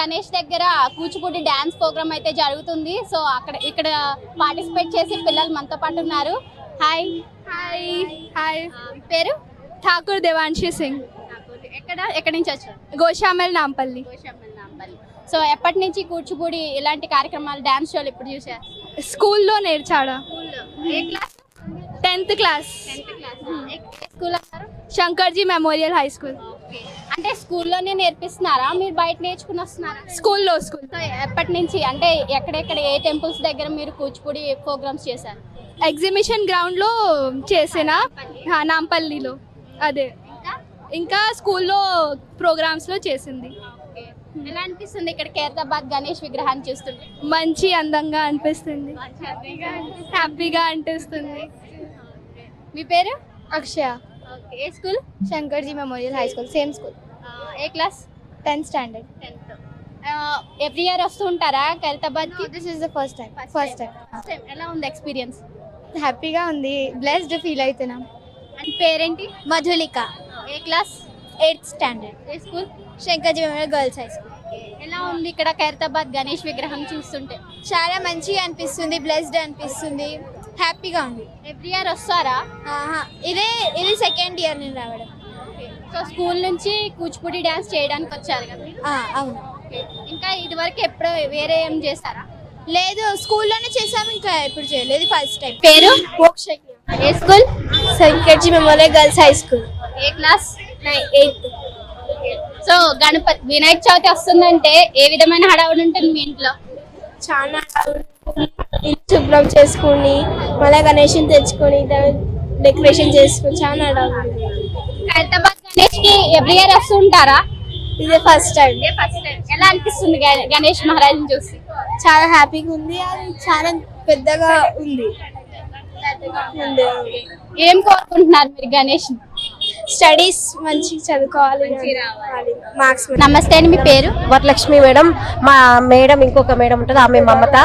గణేష్ దగ్గర Kuchipudi dance programme అయితే జరుగుతుంది. సో ఇక్కడ పార్టిసిపేట్ చేసి పిల్లలు మనతో పాటు ఉన్నారు. హాయ్ హాయ్ హాయ్ పేరు ఠాకూర్ దేవాంశీ సింగ్, ఎక్కడి నుంచి వచ్చారు? గోషామల్ నాంపల్లి. సో ఎప్పటి నుంచి కూచిపూడి ఇలాంటి కార్యక్రమాలు డాన్స్ షోలు ఇప్పుడు చూసారు? స్కూల్లో నేర్చాడా, ఏ క్లాస్? 10th క్లాస్, స్కూల్ అన్నారు? శంకర్జీ మెమోరియల్ హై స్కూల్. అంటే స్కూల్లోనే నేర్పిస్తున్నారా, మీరు బయట నేర్చుకుని వస్తున్నారా? స్కూల్లో సో ఎప్పటి నుంచి, అంటే ఎక్కడెక్కడ ఏ టెంపుల్స్ దగ్గర మీరు కూచిపూడి ప్రోగ్రామ్స్ చేశారు? ఎగ్జిబిషన్ గ్రౌండ్లో చేసిన, నాంపల్లిలో. అదే ఇంకా స్కూల్లో ప్రోగ్రామ్స్లో చేసింది. ఎలా అనిపిస్తుంది ఇక్కడ ఖైరతాబాద్ గణేష్ విగ్రహాన్ని చూస్తుంటే? మంచి అందంగా అనిపిస్తుంది, హ్యాపీగా అనిపిస్తుంది. మీ పేరు? అక్షయ, ఏ school? Shankarji memorial high school, same school, ఏ class? 10th standard. Every year వస్తూ ఉంటారా ఖైరతాబాద్ కి? This is the first time. ఎలా ఉంది ఎక్స్పీరియన్స్? హ్యాపీగా ఉంది, బ్లెస్డ్ ఫీల్ అవుతున్నాం. అండ్ పేరేంటి? మధులిక, ఏ క్లాస్? 8th స్టాండర్డ్, ఏ school? Shankarji memorial girls high school. ఎలా ఉంది ఇక్కడ ఖైరతాబాద్ గణేష్ విగ్రహం చూస్తుంటే? చాలా మంచిగా అనిపిస్తుంది, బ్లెస్డ్ అనిపిస్తుంది, హ్యాపీగా ఉంది. ఎవ్రీ ఇయర్ వస్తారా? ఇది సెకండ్ ఇయర్ నేను రావడం. సో స్కూల్ నుంచి కూచిపూడి డాన్స్ చేయడానికి వచ్చారు కదా మీరు? అవును. ఇంకా ఇది వరకు ఎప్పుడు వేరే ఏం చేస్తారా? లేదు, స్కూల్లోనే చేసాము, ఇంకా ఎప్పుడు చేయలేదు, ఫస్ట్ టైం. పేరు? ఏ school? Shankarji memorial girls high school, ఏ class? 8th. So Vinayaka Chavithi వస్తుందంటే ఏ విధమైన హడావుడి ఉంటుంది మీ ఇంట్లో? చాలా ఇల్లు శుభ్రం చేసుకుని మళ్ళీ గణేష్ని తెచ్చుకొని డెకరేషన్ చేసుకుని చాలా ఖైరతాబాద్ గణేష్ కి ఎవ్రీ ఇయర్ వస్తూ ఉంటారా? ఇదే ఫస్ట్ టైం. ఎలా అనిపిస్తుంది గణేష్ మహారాజ్ని చూసి? చాలా హ్యాపీగా ఉంది, అది చాలా పెద్దగా ఉంది. ఏం కోరుకుంటున్నారు మీరు గణేష్? స్టడీస్ మంచి చదువుకోవాలి, మార్క్స్. నమస్తే అండి, మీ పేరు? వరలక్ష్మి మేడం. మా మేడం ఇంకొక మేడం ఉంటుంది, ఆమె మమత.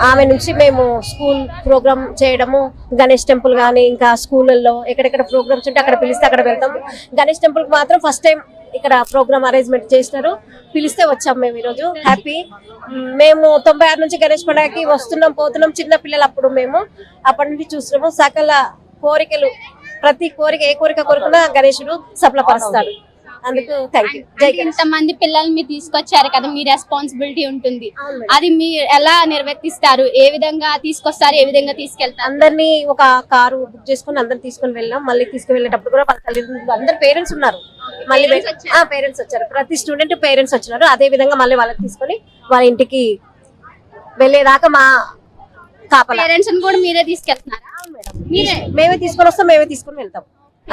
ఆమె నుంచి మేము స్కూల్ ప్రోగ్రామ్ చేయడము, గణేష్ టెంపుల్ కానీ ఇంకా స్కూళ్ళల్లో ఎక్కడెక్కడ ప్రోగ్రామ్స్ ఉంటే అక్కడ పిలిస్తే అక్కడ వెళ్తాం. గణేష్ టెంపుల్కి మాత్రం ఫస్ట్ టైం ఇక్కడ ప్రోగ్రామ్ అరేంజ్మెంట్ చేసినారు, పిలిస్తే వచ్చాం మేము ఈరోజు. హ్యాపీ. మేము 96 నుంచి గణేష్ పండుగకి వస్తున్నాం పోతున్నాం, చిన్న పిల్లలు అప్పుడు మేము అప్పటి నుంచి చూస్తున్నాము. సకల కోరికలు, ప్రతి కోరిక, ఏ కోరిక కోరుకున్నా గణేశుడు సఫలపరుస్తాడు. అందుకు థ్యాంక్ యూ. ఇంతమంది పిల్లల్ని మీరు తీసుకొచ్చారు కదా, మీ రెస్పాన్సిబిలిటీ ఉంటుంది, అది మీరు ఎలా నిర్వర్తిస్తారు? ఏ విధంగా తీసుకొస్తారు, ఏ విధంగా తీసుకెళ్తారు? అందరినీ ఒక కారు బుక్ చేసుకుని అందరు తీసుకుని వెళ్ళాం. మళ్ళీ తీసుకువెళ్ళేటప్పుడు కూడా వాళ్ళ తల్లిదండ్రులు అందరు పేరెంట్స్ ఉన్నారు, మళ్ళీ పేరెంట్స్ వచ్చారు, ప్రతి స్టూడెంట్ పేరెంట్స్ వచ్చినారు. అదే విధంగా మళ్ళీ వాళ్ళకి తీసుకొని వాళ్ళ ఇంటికి వెళ్ళేదాకా మా కాపలా. పేరెంట్స్ కూడా మీరే తీసుకెళ్తున్నారా? మేమే తీసుకొని వస్తాం, మేమే తీసుకొని వెళ్తాం,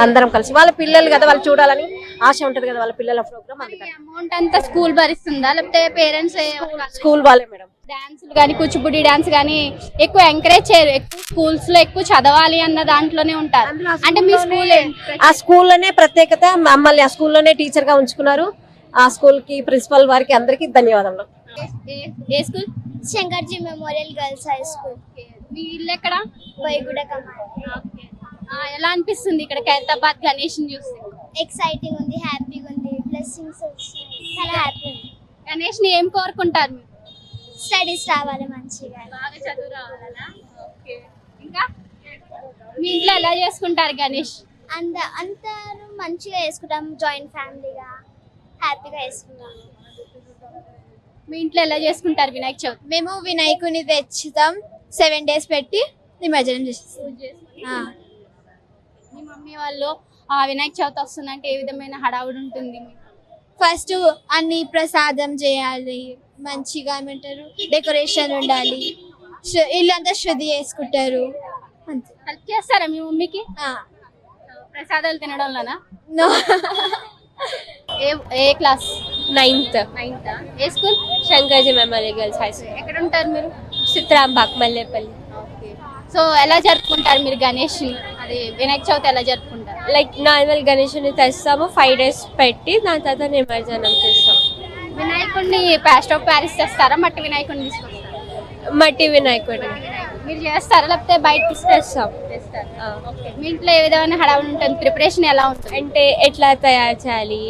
అందరం కలిసి. వాళ్ళ పిల్లలు కదా, వాళ్ళు చూడాలని ఆశ ఉంటది కదా వాళ్ళ పిల్లల ప్రోగ్రామ్. అమౌంట్ అంతా స్కూల్ భరిస్తుందా లేకపోతే పేరెంట్స్? స్కూల్ వాళ్ళే మేడం. డాన్సులు కానీ కూచిపూడి డాన్స్ కానీ ఎక్కువ ఎంకరేజ్ చేయరు, ఎక్కువ స్కూల్స్ లో ఎక్కువ చదవాలి అన్న దాంట్లోనే ఉంటారు. అంటే మీ స్కూల్, ఆ స్కూల్లోనే ప్రత్యేకత, మమ్మల్ని ఆ స్కూల్లోనే టీచర్ గా ఉంచుకున్నారు. ఆ స్కూల్ కి ప్రిన్సిపల్ వారికి అందరికి ధన్యవాదాలు. ఏ school? Shankarji memorial girls high school. మీ ఇల్లు ఎక్కడ? బైగూడ. ఎలా అనిపిస్తుంది ఇక్కడ ఖైరతాబాద్ గణేష్ చూస్తే? ఎక్సైటింగ్ ఉంది, హ్యాపీగా ఉంది, బ్లెస్సింగ్స్ వచ్చినాయి, చాలా హ్యాపీ ఉంది. గణేష్ ని ఏం కోరుకుంటారు మీరు? స్టడీస్ రావాలి, మంచిగా బాగా చదువు రావాలనా? ఇంకా మీ ఇంట్లో ఎలా చేసుకుంటారు గణేష్? అందరూ మంచిగా వేసుకుంటాం, జాయింట్ ఫ్యామిలీగా హ్యాపీగా వేసుకుంటాం. మీ ఇంట్లో ఎలా చేసుకుంటారు వినాయక చవితి? మేము వినాయకుని తెచ్చుతాం, 7 days పెట్టి నిమజ్జనం చేస్తాం. మీ మమ్మీ వాళ్ళు ఆ వినాయక చవితి వస్తుందంటే ఏ విధమైన హడావుడి ఉంటుంది? ఫస్ట్ అన్ని ప్రసాదం చేయాలి, మంచిగా ఏమంటారు డెకరేషన్ ఉండాలి, ఇల్లంతా శుద్ధి చేసుకుంటారు. హెల్ప్ చేస్తారా మీ మమ్మీకి ప్రసాదాలు తినడంలోనా? ఏ క్లాస్? 9th. ఏ school? Shankarji memorial girls high school. ఎక్కడ ఉంటారు మీరు? చిత్రాంబాగ్, మల్లేపల్లి. సో ఎలా జరుపుకుంటారు మీరు గణేష్, అది వినాయక చవితి ఎలా జరుపుకుంటారు? లైక్ నార్మల్ గణేషుని తెస్తాము, 5 days పెట్టి దాని తర్వాత నిమజ్జనం చేస్తాం. వినాయకుడిని ప్లాస్టర్ ఆఫ్ ప్యారిస్ చేస్తారా, మట్టి వినాయకుడిని తీసుకొస్తారా? మట్టి వినాయకుడి మీరు చేస్తారా లేకపోతే బయట తెస్తాం. మీ ఇంట్లో ఏ విధమైన హడావుడి ఉంటుంది, ప్రిపరేషన్ ఎలా ఉంటుంది? అంటే ఎట్లా తయారు చేయాలి,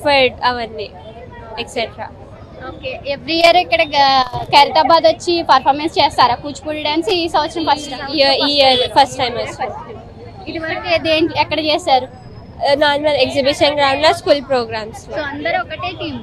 ఫుడ్ అవన్నీ ఎక్సెట్రా. ఓకే, ఎవ్రీ ఇయర్ ఇక్కడ ఖైరతాబాద్ వచ్చి పర్ఫార్మెన్స్ చేస్తారా కూచిపూడి డాన్స్? ఈ సంవత్సరం ఫస్ట్ ఈ ఇయర్ ఫస్ట్ టైం వచ్చి ఇదివరకు ఎక్కడ చేశారు? నార్మల్ ఎగ్జిబిషన్ గ్రౌండ్ లో స్కూల్ ప్రోగ్రామ్స్ సో అందరూ ఒకటే టీం.